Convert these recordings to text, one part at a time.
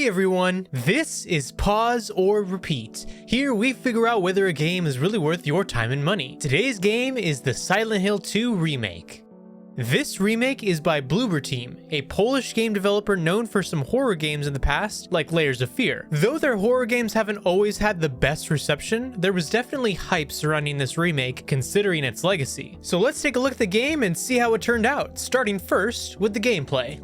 Hey everyone, this is Pause or Repeat. Here we figure out whether a game is really worth your time and money. Today's game is the Silent Hill 2 remake. This remake is by Bloober team, a Polish game developer known for some horror games in the past, like Layers of Fear. Though their horror games haven't always had the best reception, there was definitely hype surrounding this remake considering its legacy. So let's take a look at the game and see how it turned out, starting first with the gameplay.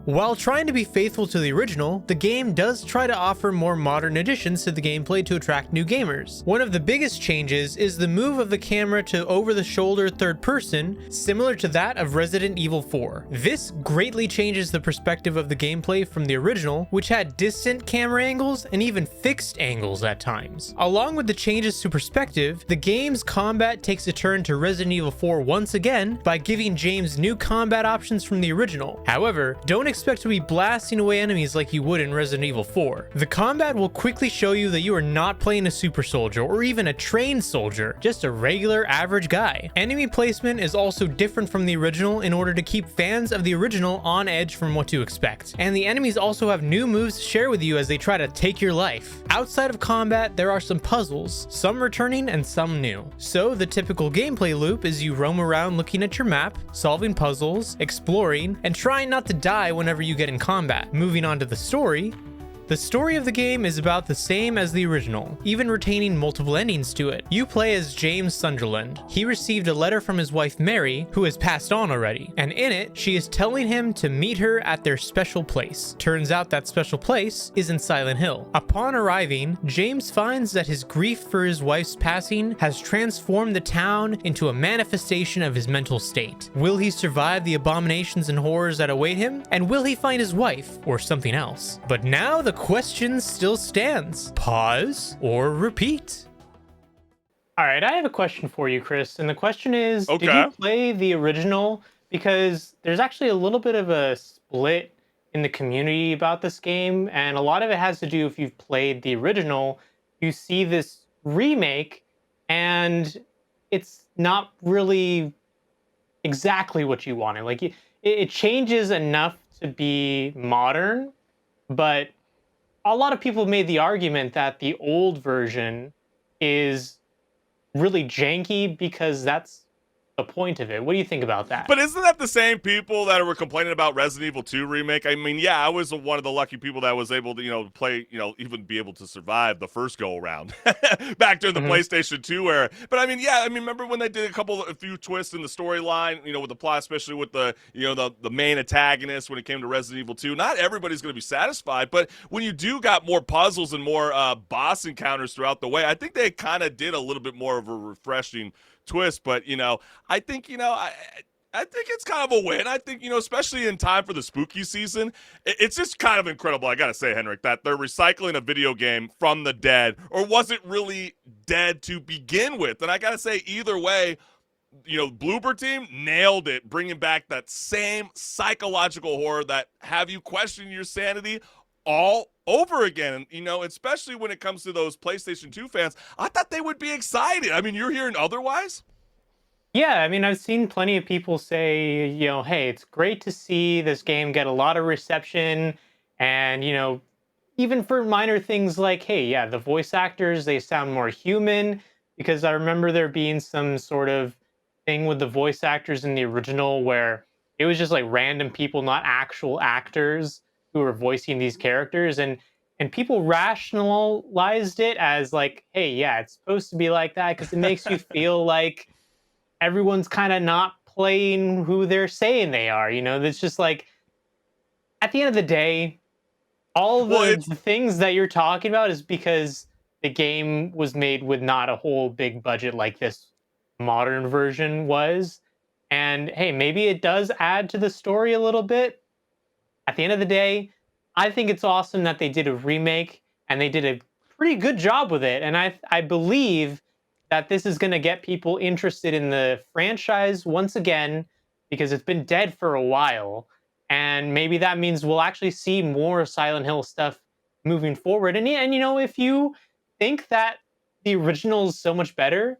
While trying to be faithful to the original, the game does try to offer more modern additions to the gameplay to attract new gamers. One of the biggest changes is the move of the camera to over-the-shoulder third person, similar to that of Resident Evil 4. This greatly changes the perspective of the gameplay from the original, which had distant camera angles and even fixed angles at times. Along with the changes to perspective, the game's combat takes a turn to Resident Evil 4 once again by giving James new combat options from the original. However, don't expect to be blasting away enemies like you would in Resident Evil 4. The combat will quickly show you that you are not playing a super soldier or even a trained soldier, just a regular average guy. Enemy placement is also different from the original in order to keep fans of the original on edge from what to expect. And the enemies also have new moves to share with you as they try to take your life. Outside of combat, there are some puzzles, some returning and some new. So the typical gameplay loop is you roam around looking at your map, solving puzzles, exploring, and trying not to die whenever you get in combat. Moving on to the story of the game is about the same as the original, even retaining multiple endings to it. You play as James Sunderland. He received a letter from his wife Mary, who has passed on already, and in it, she is telling him to meet her at their special place. Turns out that special place is in Silent Hill. Upon arriving, James finds that his grief for his wife's passing has transformed the town into a manifestation of his mental state. Will he survive the abominations and horrors that await him? And will he find his wife, or something else? But now the question still stands. Pause or repeat? All right, I have a question for you, Chris. And the question is, Did you play the original? Because there's actually a little bit of a split in the community about this game. And a lot of it has to do if you've played the original, you see this remake and it's not really exactly what you wanted. Like it changes enough to be modern, but a lot of people made the argument that the old version is really janky because that's the point of it. What do you think about that? But isn't that the same people that were complaining about Resident Evil 2 remake? I mean, yeah, I was one of the lucky people that was able to, play, even be able to survive the first go around back during the PlayStation 2 era. But I mean, yeah, remember when they did a few twists in the storyline, with the plot, especially with the main antagonist when it came to Resident Evil 2. Not everybody's going to be satisfied, but when you do got more puzzles and more boss encounters throughout the way, I think they kind of did a little bit more of a refreshing twist. But I think I think it's kind of a win. I think especially in time for the spooky season, it's just kind of incredible, I gotta say, Henrik, that they're recycling a video game from the dead, or was it really dead to begin with? And I gotta say, either way, Bloober team nailed it, bringing back that same psychological horror that have you question your sanity all over again. And especially when it comes to those PlayStation 2 fans, I thought they would be excited. I mean, you're hearing otherwise? Yeah, I mean, I've seen plenty of people say, hey, it's great to see this game get a lot of reception. And, even for minor things like, hey, yeah, the voice actors, they sound more human. Because I remember there being some sort of thing with the voice actors in the original where it was just like random people, not actual actors, who were voicing these characters. And people rationalized it as like, hey, yeah, it's supposed to be like that because it makes you feel like everyone's kind of not playing who they're saying they are. It's just like, at the end of the day, all the things that you're talking about is because the game was made with not a whole big budget like this modern version was. And hey, maybe it does add to the story a little bit. At the end of the day, I think it's awesome that they did a remake and they did a pretty good job with it. And I believe that this is going to get people interested in the franchise once again, because it's been dead for a while. And maybe that means we'll actually see more Silent Hill stuff moving forward. And if you think that the original is so much better,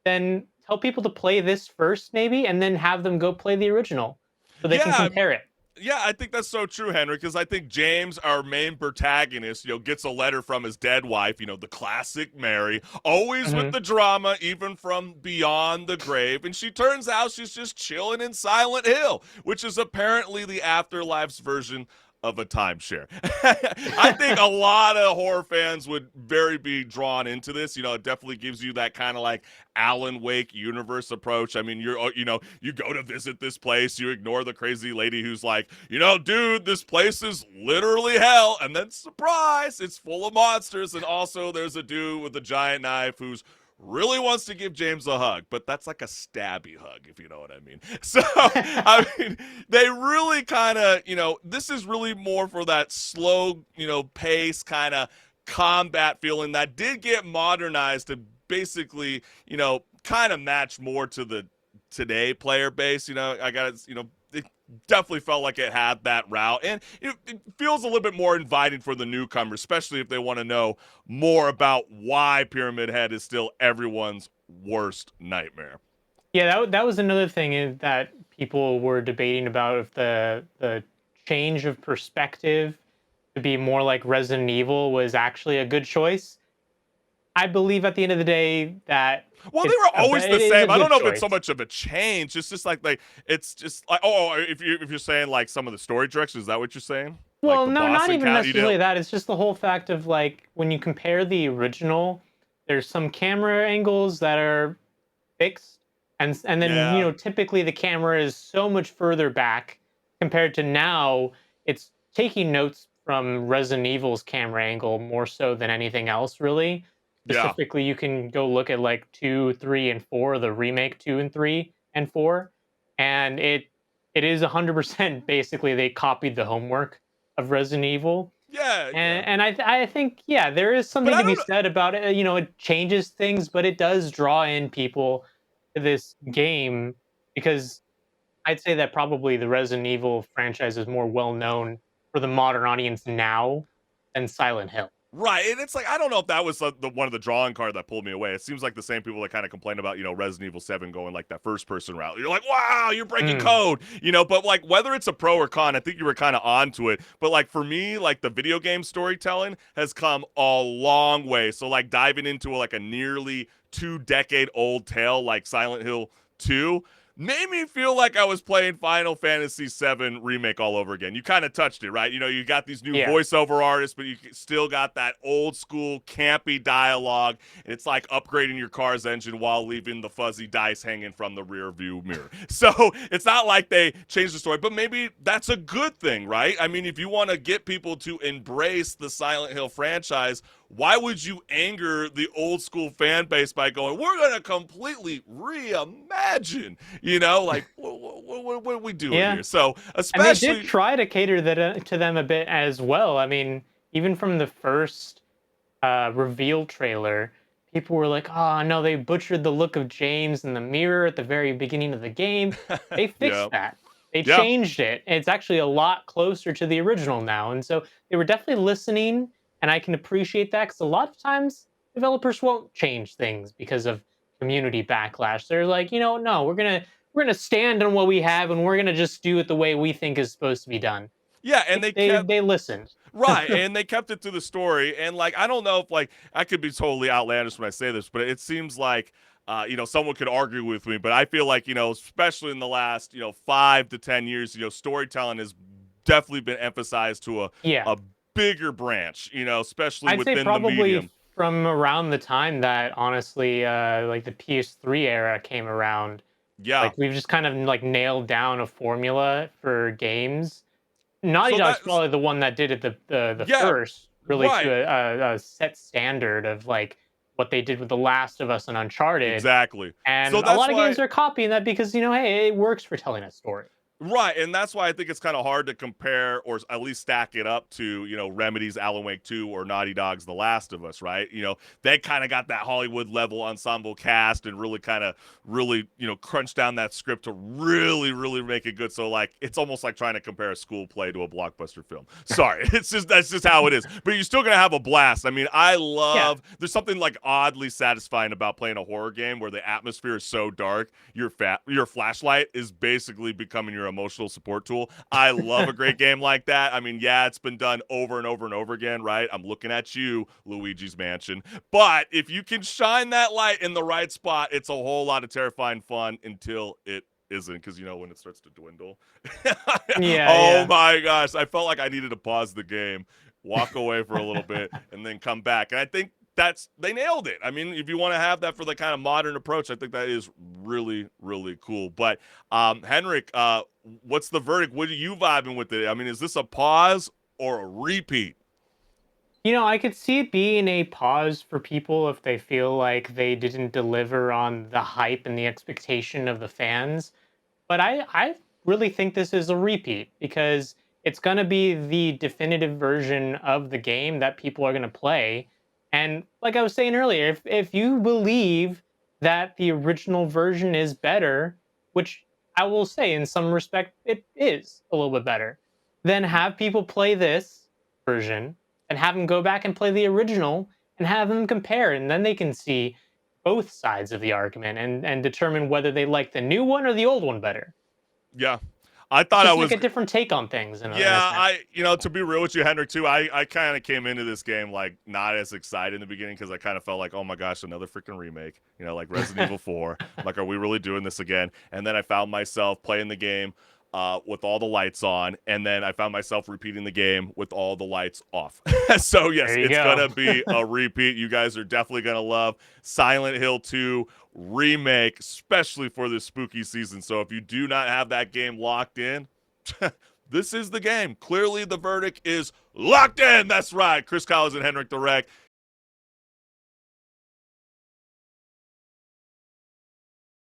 then tell people to play this first, maybe, and then have them go play the original so they can compare it. Yeah, I think that's so true, Henry, because I think James, our main protagonist, gets a letter from his dead wife, the classic Mary, always with Hmm. the drama, even from beyond the grave. And she turns out she's just chilling in Silent Hill, which is apparently the afterlife's version of a timeshare. I think a lot of horror fans would very be drawn into this. It definitely gives you that kind of like Alan Wake universe approach. I mean, you go to visit this place, you ignore the crazy lady who's like, dude, this place is literally hell. And then surprise, it's full of monsters. And also there's a dude with a giant knife who's really wants to give James a hug, but that's like a stabby hug, if you know what I mean. So, I mean, they really kind of, this is really more for that slow, pace kind of combat feeling that did get modernized to basically, kind of match more to the today player base. I got, it definitely felt like it had that route, and it feels a little bit more inviting for the newcomer, especially if they want to know more about why Pyramid Head is still everyone's worst nightmare. Yeah, that was another thing that people were debating about, if the change of perspective to be more like Resident Evil was actually a good choice. I believe at the end of the day that Well, they were always the it is a same. I don't good know if it's so choice. much of a change. It's just like it's just like, oh, if you're saying like some of the story directions, is that what you're saying? Like Well, the no, boss not even encounter, you necessarily didn't. that. It's just the whole fact of, like, when you compare the original, there's some camera angles that are fixed, and then Yeah, typically the camera is so much further back compared to now. It's taking notes from Resident Evil's camera angle more so than anything else, really. yeah. Specifically, you can go look at like 2, 3, and 4, the remake 2 and 3 and 4, and it is 100% basically they copied the homework of Resident Evil. Yeah, yeah. And I think, yeah, there is But something I to be don't know. said about it. It changes things, but it does draw in people to this game, because I'd say that probably the Resident Evil franchise is more well known for the modern audience now than Silent Hill. Right, and it's like I don't know if that was the one of the drawing card that pulled me away. It seems like the same people that kind of complain about Resident Evil 7 going like that first person route. You're like, wow, you're breaking Mm, code, But like whether it's a pro or con, I think you were kind of onto it. But like for me, like the video game storytelling has come a long way. So like diving into like a nearly 2 decade old tale like Silent Hill 2 made me feel like I was playing Final Fantasy VII Remake all over again. You kind of touched it, right? You got these new yeah. voiceover artists, but you still got that old school campy dialogue. And it's like upgrading your car's engine while leaving the fuzzy dice hanging from the rear view mirror. So it's not like they changed the story, but maybe that's a good thing, right? I mean, if you want to get people to embrace the Silent Hill franchise, why would you anger the old school fan base by going, we're going to completely reimagine, like what are we doing Yeah. here? So And they did especially, try to cater that to them a bit as well. I mean, even from the first reveal trailer, people were like, "Oh no, they butchered the look of James in the mirror at the very beginning of the game." They yeah, fixed that. They yeah, changed it. It's actually a lot closer to the original now, and so they were definitely listening. And I can appreciate that, because a lot of times developers won't change things because of community backlash. They're like, no, we're gonna stand on what we have, and we're gonna just do it the way we think is supposed to be done. yeah, and They they they, kept they listened. right, and they kept it to the story. And like, I don't know if like I could be totally outlandish when I say this, but it seems like someone could argue with me, but I feel like especially in the last 5 to 10 years, storytelling has definitely been emphasized to Yeah. a bigger branch, especially I'd say within the probably medium. from around the time that, honestly, like the PS3 era came around, Yeah. like we've just kind of like nailed down a formula for games. Naughty So Dog's that's probably the one that did it the yeah, first, really, to right. a set standard of like what they did with The Last of Us and Uncharted. Exactly. So And a that's lot of why games are copying that because, hey, it works for telling a story. right, and that's why I think it's kind of hard to compare or at least stack it up to, Remedy's Alan Wake 2 or Naughty Dog's The Last of Us, right? They kind of got that Hollywood level ensemble cast and really kind of really, crunch down that script to really, really make it good. So like it's almost like trying to compare a school play to a blockbuster film. Sorry. That's just how it is. But you're still gonna have a blast. I mean, I Yeah. love there's something like oddly satisfying about playing a horror game where the atmosphere is so dark, your flashlight is basically becoming your your emotional support tool. I love a great game like that. I mean, yeah, it's been done over and over and over again, right? I'm looking at you, Luigi's Mansion. But if you can shine that light in the right spot, it's a whole lot of terrifying fun until it isn't, because when it starts to dwindle. Yeah, Oh yeah. my gosh, I felt like I needed to pause the game, walk away for a little bit, and then come back. And I think they nailed it. I mean, if you want to have that for the kind of modern approach, I think that is really, really cool. But Henrik, what's the verdict? What are you vibing with it? I mean, is this a pause or a repeat? I could see it being a pause for people if they feel like they didn't deliver on the hype and the expectation of the fans. But I really think this is a repeat because it's going to be the definitive version of the game that people are going to play. And like I was saying earlier, if you believe that the original version is better, which I will say in some respect it is a little bit better, then have people play this version and have them go back and play the original and have them compare, and then they can see both sides of the argument and determine whether they like the new one or the old one better. Yeah. I It's thought I just like was a different take on things in a Yeah, sense. to be real with you, Henrik, too, I kind of came into this game like not as excited in the beginning because I kind of felt like, oh my gosh, another freaking remake, like Resident Evil 4. Like, are we really doing this again? And then I found myself playing the game with all the lights on, and then I found myself repeating the game with all the lights off. So, yes, There you it's going go. to be a repeat. You guys are definitely going to love Silent Hill 2 remake, especially for this spooky season. So if you do not have that game locked in, this is the game. Clearly, the verdict is locked in. That's right. Chris Collins and Henrik the Wreck.